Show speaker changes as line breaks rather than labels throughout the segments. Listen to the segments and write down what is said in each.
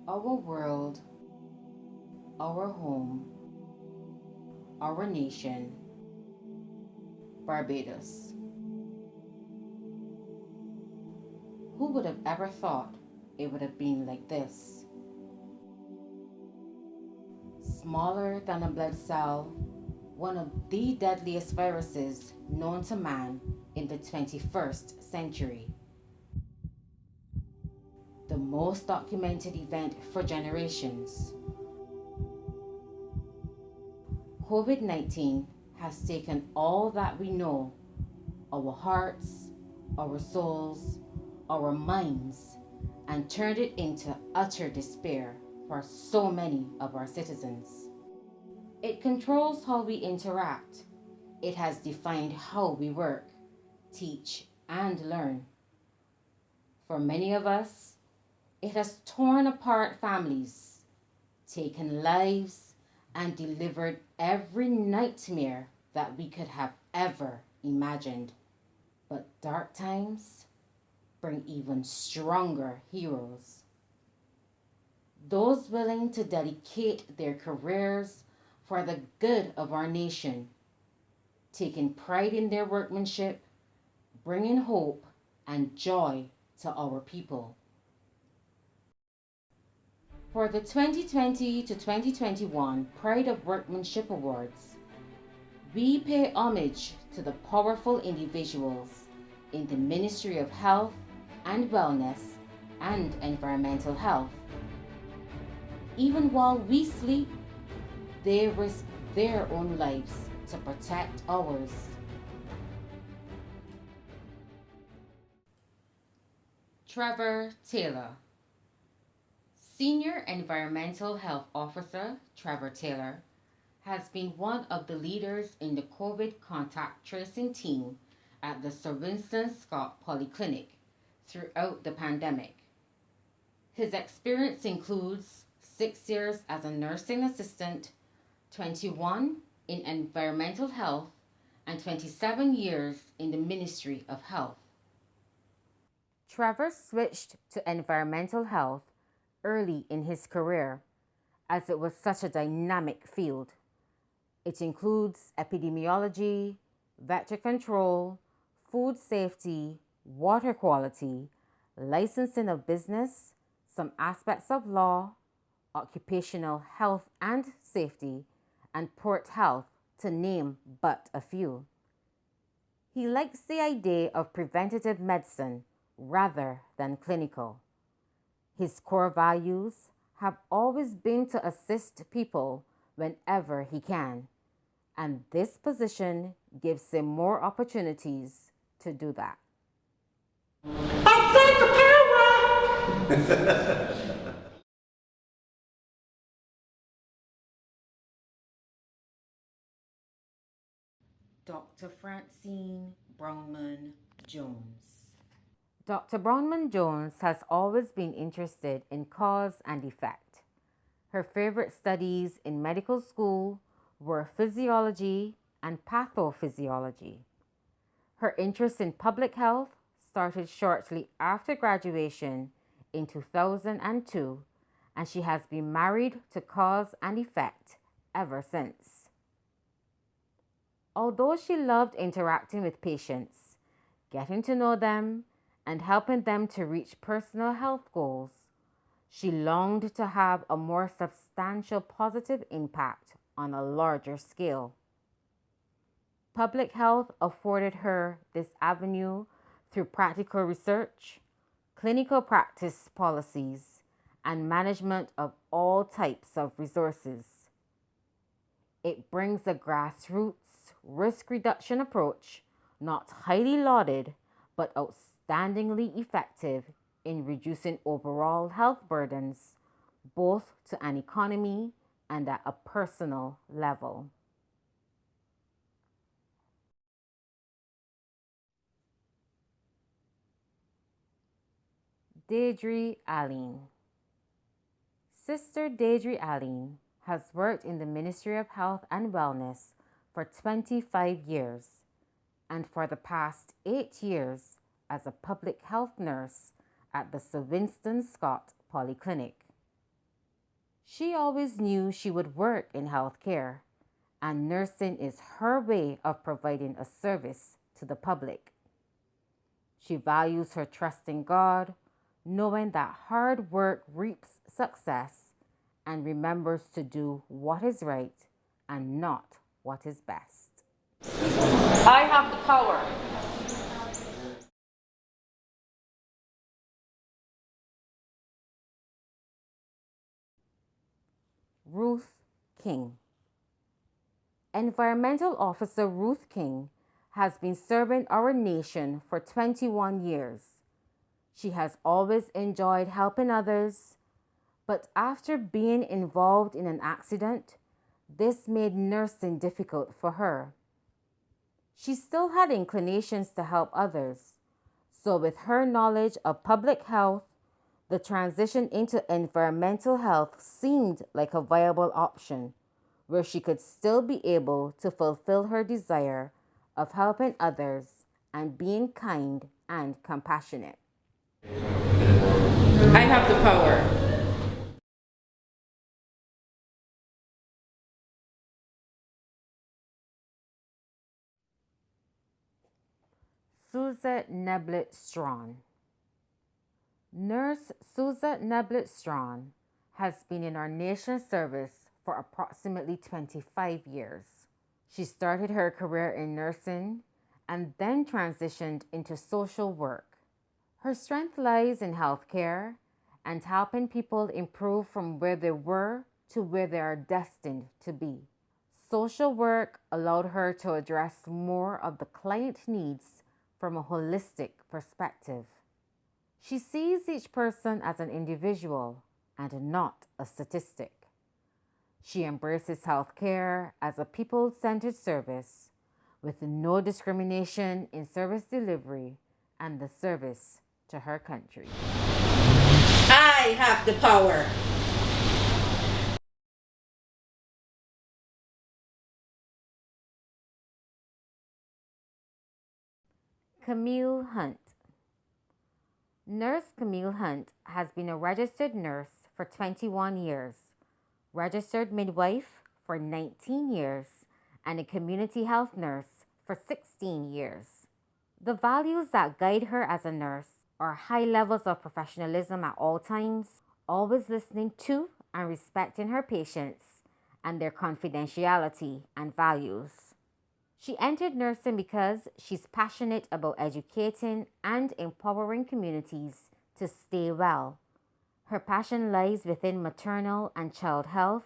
Our world, our home, our nation, Barbados. Who would have ever thought it would have been like this? Smaller than a blood cell, one of the deadliest viruses known to man in the 21st century. The most documented event for generations. COVID 19 has taken all that we know, our hearts, our souls, our minds, and turned it into utter despair for so many of our citizens. It controls how we interact. It has defined how we work, teach, and learn. For many of us, it has torn apart families, taken lives, and delivered every nightmare that we could have ever imagined. But dark times bring even stronger heroes. Those willing to dedicate their careers for the good of our nation, taking pride in their workmanship, bringing hope and joy to our people. For the 2020 to 2021 Pride of Workmanship Awards, we pay homage to the powerful individuals in the Ministry of Health and Wellness and Environmental Health. Even while we sleep, they risk their own lives to protect ours. Trevor Taylor. Senior Environmental Health Officer Trevor Taylor has been one of the leaders in the COVID contact tracing team at the Sir Winston Scott Polyclinic throughout the pandemic. His experience includes 6 years as a nursing assistant, 21 in environmental health, and 27 years in the Ministry of Health. Trevor switched to environmental health early in his career as it was such a dynamic field. It includes epidemiology, vector control, food safety, water quality, licensing of business, some aspects of law, occupational health and safety, and port health, to name but a few. He likes the idea of preventative medicine rather than clinical. His core values have always been to assist people whenever he can, and this position gives him more opportunities to do that. Dr. Francine Brownman Jones. Dr. Brownman Jones has always been interested in cause and effect. Her favorite studies in medical school were physiology and pathophysiology. Her interest in public health started shortly after graduation in 2002, and she has been married to cause and effect ever since. Although she loved interacting with patients, getting to know them, and helping them to reach personal health goals, she longed to have a more substantial positive impact on a larger scale. Public health afforded her this avenue through practical research, clinical practice policies, and management of all types of resources. It brings a grassroots risk reduction approach, not highly lauded, but outstandingly effective in reducing overall health burdens, both to an economy and at a personal level. Deirdre Allen. Sister Deirdre Allen has worked in the Ministry of Health and Wellness for 25 years and for the past 8 years as a public health nurse at the Sir Winston Scott Polyclinic. She always knew she would work in healthcare, and nursing is her way of providing a service to the public. She values her trust in God, knowing that hard work reaps success, and remembers to do what is right and not what is best.
I have the power.
Ruth King. Environmental Officer Ruth King has been serving our nation for 21 years. She has always enjoyed helping others, but after being involved in an accident, this made nursing difficult for her. She still had inclinations to help others, so with her knowledge of public health, the transition into environmental health seemed like a viable option, where she could still be able to fulfill her desire of helping others and being kind and compassionate.
I have the power.
Suzette Neblett-Strawn. Nurse Suzette Neblett-Strawn has been in our nation's service for approximately 25 years. She started her career in nursing and then transitioned into social work. Her strength lies in healthcare and helping people improve from where they were to where they are destined to be. Social work allowed her to address more of the client needs from a holistic perspective. She sees each person as an individual and not a statistic. She embraces healthcare as a people-centered service with no discrimination in service delivery and the service to her country.
I have the power.
Camille Hunt. Nurse Camille Hunt has been a registered nurse for 21 years, registered midwife for 19 years, and a community health nurse for 16 years. The values that guide her as a nurse are high levels of professionalism at all times, always listening to and respecting her patients and their confidentiality and values. She entered nursing because she's passionate about educating and empowering communities to stay well. Her passion lies within maternal and child health,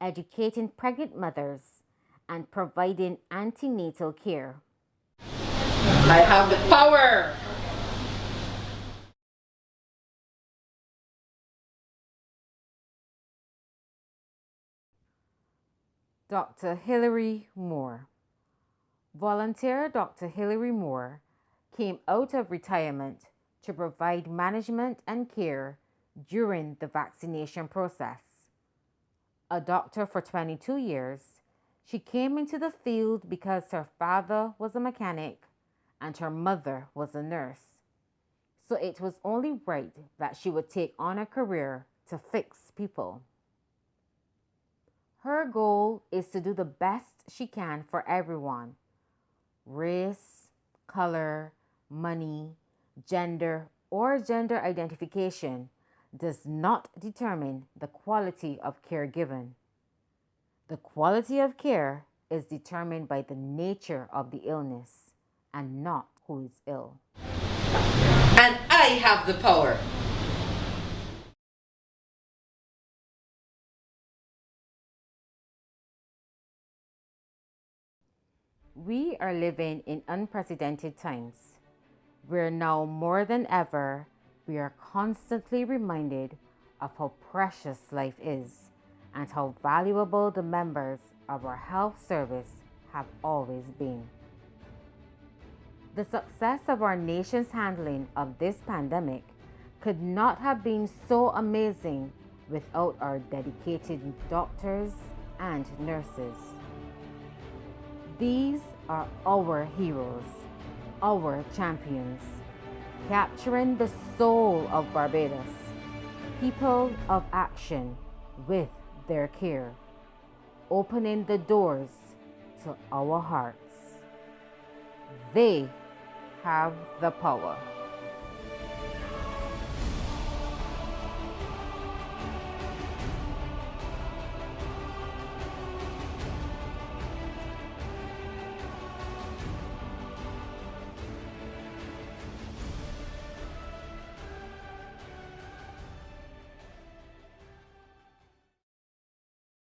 educating pregnant mothers, and providing antenatal care.
I have the power.
Dr. Hilary Moore. Volunteer Dr. Hilary Moore came out of retirement to provide management and care during the vaccination process. A doctor for 22 years, she came into the field because her father was a mechanic and her mother was a nurse. So it was only right that she would take on a career to fix people. Her goal is to do the best she can for everyone. Race, color, money, gender, or gender identification does not determine the quality of care given. The quality of care is determined by the nature of the illness and not who is ill.
And I have the power.
We are living in unprecedented times, where now more than ever, we are constantly reminded of how precious life is and how valuable the members of our health service have always been. The success of our nation's handling of this pandemic could not have been so amazing without our dedicated doctors and nurses. These are our heroes, our champions, capturing the soul of Barbados, people of action, with their care, opening the doors to our hearts. They have the power.